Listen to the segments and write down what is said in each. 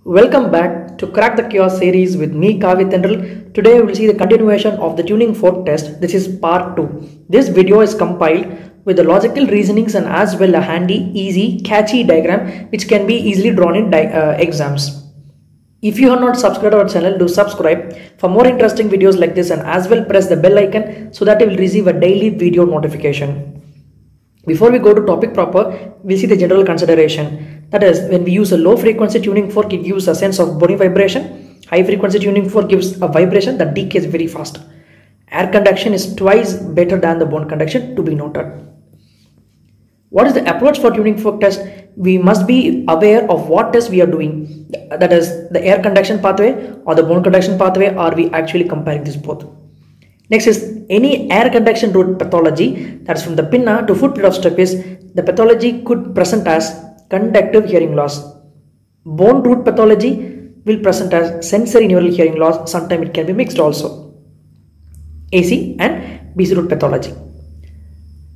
Welcome back to Crack the Chaos series with me Kavit Tendral. Today we will see the continuation of the tuning fork test. This is part 2. This video is compiled with the logical reasonings and as well a handy, easy, catchy diagram which can be easily drawn in exams. If you have not subscribed our channel, do subscribe for more interesting videos like this and as well press the bell icon so that you will receive a daily video notification. Before we go to topic proper, we'll see the general consideration. That is, when we use a low frequency tuning fork, it gives a sense of bony vibration. High frequency tuning fork gives a vibration that decays very fast. Air conduction is twice better than the bone conduction, to be noted. What is the approach for tuning fork test? We must be aware of what test we are doing. That is, the air conduction pathway or the bone conduction pathway. Are we actually comparing this both? Next is any air conduction root pathology, that is from the pinna to foot plate of stapes. The pathology could present as conductive hearing loss. Bone root pathology will present as sensory neural hearing loss. Sometimes it can be mixed also. AC and BC root pathology.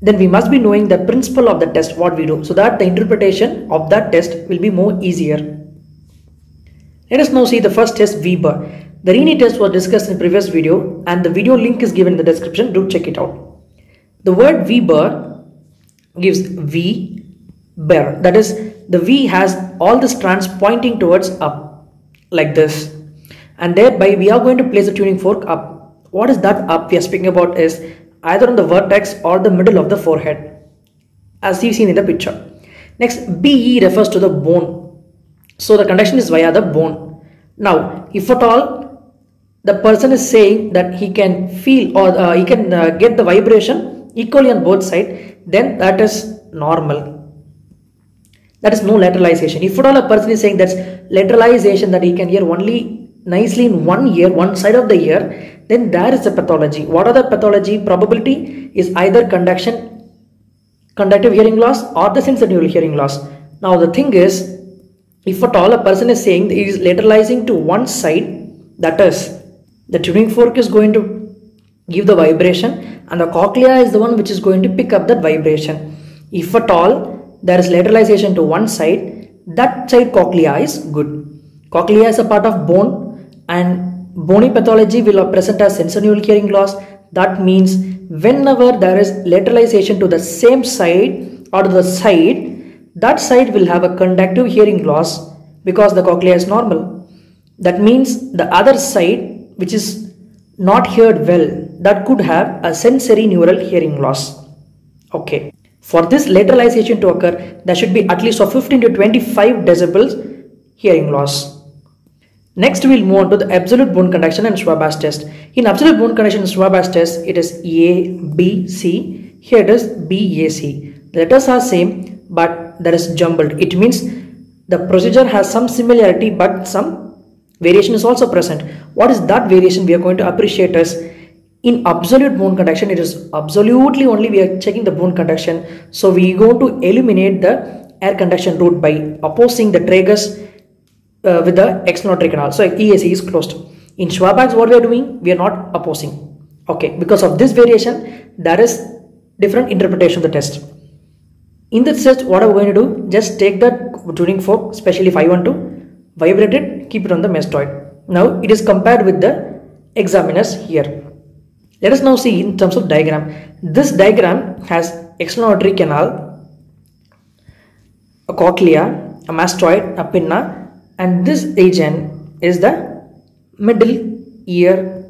Then we must be knowing the principle of the test, what we do, so that the interpretation of that test will be more easier. Let us now see the first test, Weber. The Rini test was discussed in the previous video and the video link is given in the description. Do check it out. The word Weber gives V, Ber. That is, the V has all the strands pointing towards up like this. And thereby we are going to place the tuning fork up. What is that up we are speaking about is either on the vertex or the middle of the forehead, as you've seen in the picture. Next, BE refers to the bone. So the conduction is via the bone. Now, if at all the person is saying that he can feel or he can get the vibration equally on both sides, then that is normal. That is no lateralization. If at all a person is saying that's lateralization, that he can hear only nicely in one ear, one side of the ear, then there is a pathology. What are the pathology? Probability is either conductive hearing loss or the sensory neural hearing loss. Now the thing is, if at all a person is saying he is lateralizing to one side, that is, the tuning fork is going to give the vibration and the cochlea is the one which is going to pick up that vibration. If at all there is lateralization to one side, that side cochlea is good. Cochlea is a part of bone and bony pathology will present as sensory neural hearing loss. That means whenever there is lateralization to the same side or to the side, that side will have a conductive hearing loss because the cochlea is normal. That means the other side which is not heard well, that could have a sensory neural hearing loss. Okay. For this lateralization to occur, there should be at least of 15 to 25 decibels hearing loss. Next, we will move on to the absolute bone conduction and Schwaba's test. In absolute bone conduction and Schwaba's test, it is A, B, C. Here it is B, A, C. The letters are same, but that is jumbled. It means the procedure has some similarity, but some variation is also present. What is that variation? We are going to appreciate as in absolute bone conduction, it is absolutely only we are checking the bone conduction. So we go to eliminate the air conduction route by opposing the tragus with the external canal. So EAC is closed. In Schwaba's, what we are doing? We are not opposing. Okay, because of this variation, there is different interpretation of the test. In this test, what are we going to do? Just take the tuning fork, especially 512, vibrate it, keep it on the mastoid. Now it is compared with the examiners here. Let us now see in terms of diagram. This diagram has external auditory canal, a cochlea, a mastoid, a pinna, and this region is the middle ear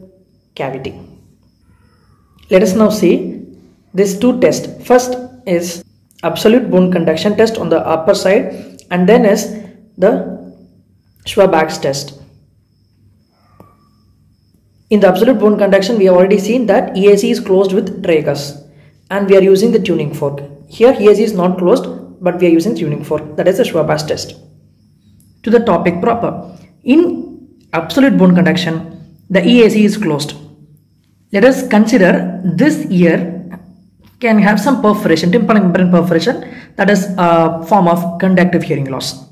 cavity. Let us now see these two tests. First is absolute bone conduction test on the upper side, and then is the Schwaba's test. In the absolute bone conduction, we have already seen that EAC is closed with tragus and we are using the tuning fork. Here EAC is not closed, but we are using tuning fork. That is the Schwaba's test. To the topic proper. In absolute bone conduction, the EAC is closed. Let us consider this ear can have some perforation, tympanic membrane perforation, that is a form of conductive hearing loss.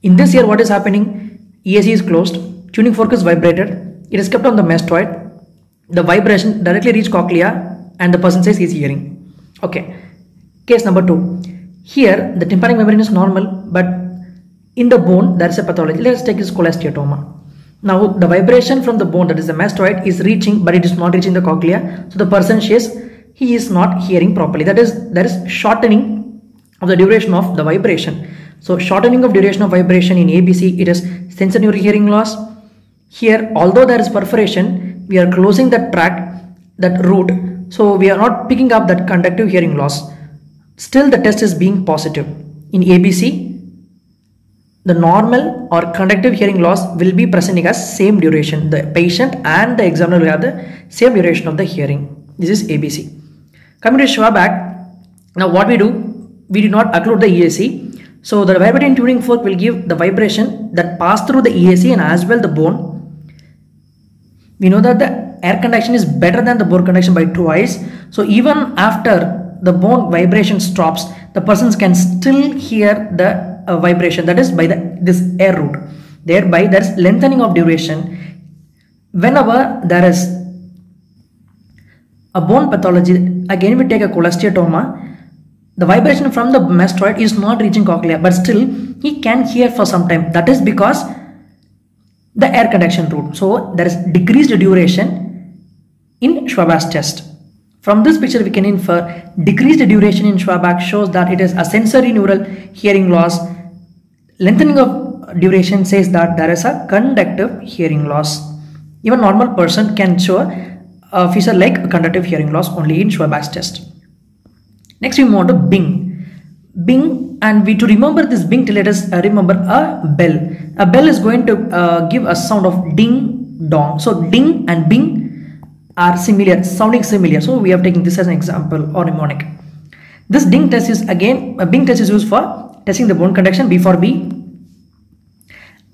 In this ear, what is happening? EAC is closed, tuning fork is vibrated, it is kept on the mastoid, the vibration directly reach cochlea and the person says he is hearing. Okay. Case number 2. Here the tympanic membrane is normal, but In the bone, there is a pathology. Let's take this cholesteatoma. Now, the vibration from the bone, that is the mastoid, is reaching, but it is not reaching the cochlea. So, the person says he is not hearing properly. That is, there is shortening of the duration of the vibration. So, shortening of duration of vibration in ABC, it is sensorineural hearing loss. Here, although there is perforation, we are closing that tract, that root. So, we are not picking up that conductive hearing loss. Still, the test is being positive. In ABC, the normal or conductive hearing loss will be presenting as same duration. The patient and the examiner will have the same duration of the hearing. This is ABC. Coming to Schwabach, now what we do, we do not occlude the EAC. So the vibrating tuning fork will give the vibration that pass through the EAC and as well the bone. We know that the air conduction is better than the bone conduction by twice. So even after the bone vibration stops, the persons can still hear the vibration, that is by this air route. Thereby there is lengthening of duration. Whenever there is a bone pathology, again we take a cholesteatoma, the vibration from the mastoid is not reaching cochlea, but still he can hear for some time. That is because the air conduction route. So there is decreased duration in Schwabach's test. From this picture we can infer decreased duration in Schwabach shows that it is a sensorineural hearing loss. Lengthening of duration says that there is a conductive hearing loss. Even normal person can show a feature like a conductive hearing loss only in Schwabach's test. Next we move on to Bing. Bing, and to remember this Bing, let us remember a bell. A bell is going to give a sound of ding dong. So ding and Bing are similar, sounding similar. So we have taken this as an example or mnemonic. This ding test is again, a Bing test is used for testing the bone conduction B4B,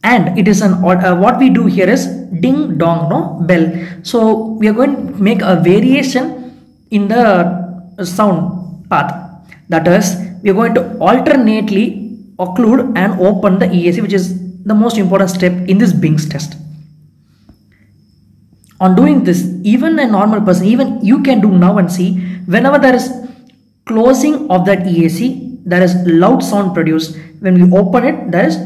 and it is an what we do here is ding dong, no bell. So we are going to make a variation in the sound path. That is, we are going to alternately occlude and open the EAC, which is the most important step in this Bing's test. On doing this, even a normal person, even you can do now and see, whenever there is closing of that EAC, there is loud sound produced. When we open it, there is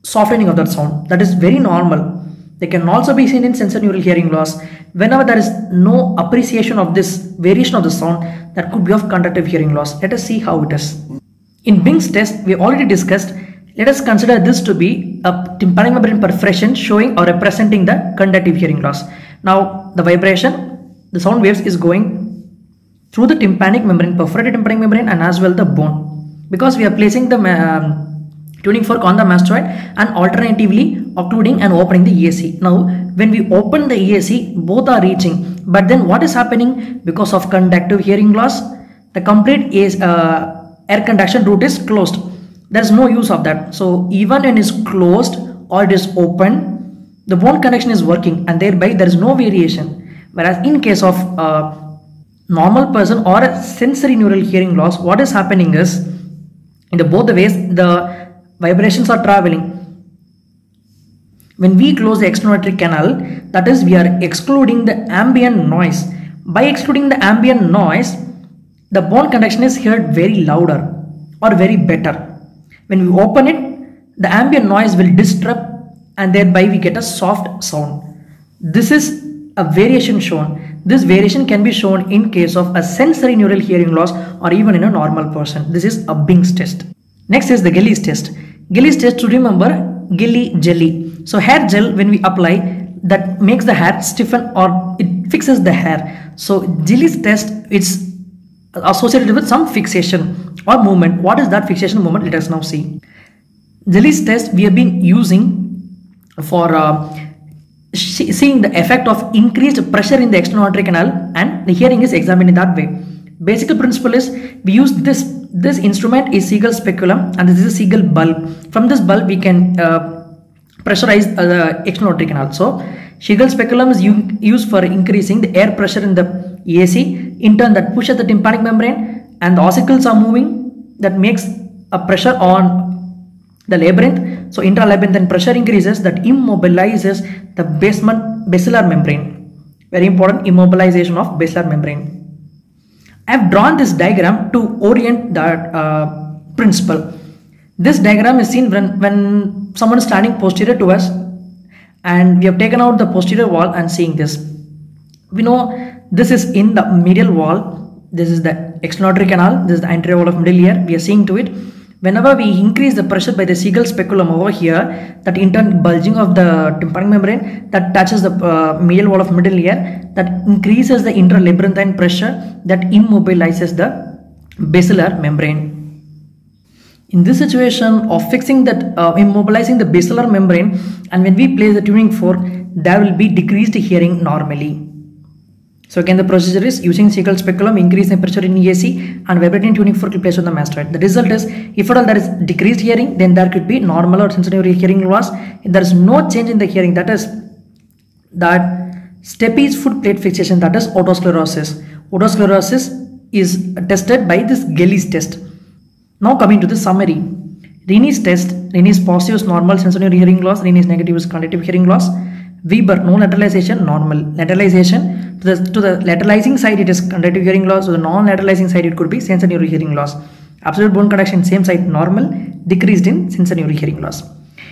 softening of that sound. That is very normal. They can also be seen in sensorineural hearing loss. Whenever there is no appreciation of this variation of the sound, that could be of conductive hearing loss. Let us see how it is. In Bing's test, we already discussed. Let us consider this to be a tympanic membrane perforation showing or representing the conductive hearing loss. Now, the vibration, the sound waves is going through the tympanic membrane, perforated tympanic membrane, and as well the bone. Because we are placing the tuning fork on the mastoid and alternatively occluding and opening the EAC. Now, when we open the EAC, both are reaching. But then what is happening? Because of conductive hearing loss, the complete air conduction route is closed. There is no use of that. So even when it is closed or it is open, the bone conduction is working, and thereby there is no variation. Whereas in case of normal person or a sensorineural hearing loss, what is happening is, in both the ways, the vibrations are traveling. When we close the external canal, that is, we are excluding the ambient noise. By excluding the ambient noise, the bone conduction is heard very louder or very better. When we open it, the ambient noise will disrupt, and thereby we get a soft sound. This is a variation shown. This variation can be shown in case of a sensorineural hearing loss or even in a normal person. This is a Bing's test. Next is the Gillies test. Gillies test, to remember, Gilly jelly. So hair gel, when we apply, that makes the hair stiffen or it fixes the hair. So Gillies test, it's associated with some fixation or movement. What is that fixation movement? Let us now see. Gillies test we have been using for seeing the effect of increased pressure in the external auditory canal, and the hearing is examined in that way. Basic principle is we use this instrument is Siegel's speculum, and this is a Siegel bulb. From this bulb we can pressurize the external auditory canal. So Siegel's speculum is used for increasing the air pressure in the EAC. In turn, that pushes the tympanic membrane and the ossicles are moving, that makes a pressure on the labyrinth. So intralabyrinthine pressure increases, that immobilizes the basilar membrane. Very important, immobilization of basilar membrane. I have drawn this diagram to orient that principle. This diagram is seen when someone is standing posterior to us and we have taken out the posterior wall and seeing this. We know this is in the medial wall, this is the external auditory canal, this is the anterior wall of middle ear, we are seeing to it. Whenever we increase the pressure by the Siegel speculum over here, that in turn bulging of the tympanic membrane that touches the medial wall of middle ear, that increases the intralabyrinthine pressure that immobilizes the basilar membrane. In this situation of fixing that, immobilizing the basilar membrane, and when we place the tuning fork, there will be decreased hearing normally. So again, the procedure is using Siegel speculum, increase the pressure in EAC, and vibrating tuning fork placed on the mastoid. The result is, if at all there is decreased hearing, then there could be normal or sensorineural hearing loss. If there is no change in the hearing, that is that Steppe's foot plate fixation, that is otosclerosis. Otosclerosis is tested by this Gelli's test. Now coming to the summary. Rini's test, Rini's positive is normal sensorineural hearing loss, Rini's negative is conductive hearing loss. Weber, no lateralization, normal. Lateralization, to the lateralizing side it is conductive hearing loss, to the non-lateralizing side it could be sensorineural hearing loss. Absolute bone conduction same side normal, decreased in sensorineural hearing loss.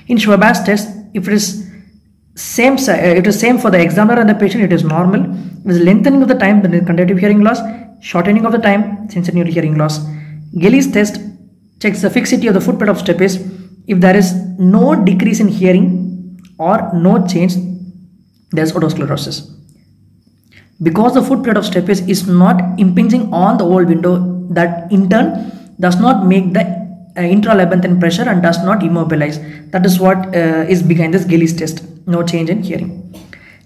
In Schwaber's test, if it is same side, it is same for the examiner and the patient, it is normal. With lengthening of the time, then conductive hearing loss, shortening of the time, sensorineural hearing loss. Gelli's test checks the fixity of the foot plate of Steppe's. If there is no decrease in hearing or no change, there is otosclerosis. Because the foot plate of Steppe's is not impinging on the old window, that in turn does not make the intralabyrinthine pressure and does not immobilize. That is what is behind this Gelli's test. No change in hearing.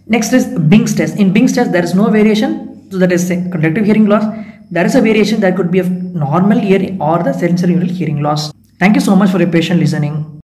Next is Bing's test. In Bing's test, there is no variation. So that is conductive hearing loss. There is a variation that could be of normal hearing or the sensorineural hearing loss. Thank you so much for your patient listening.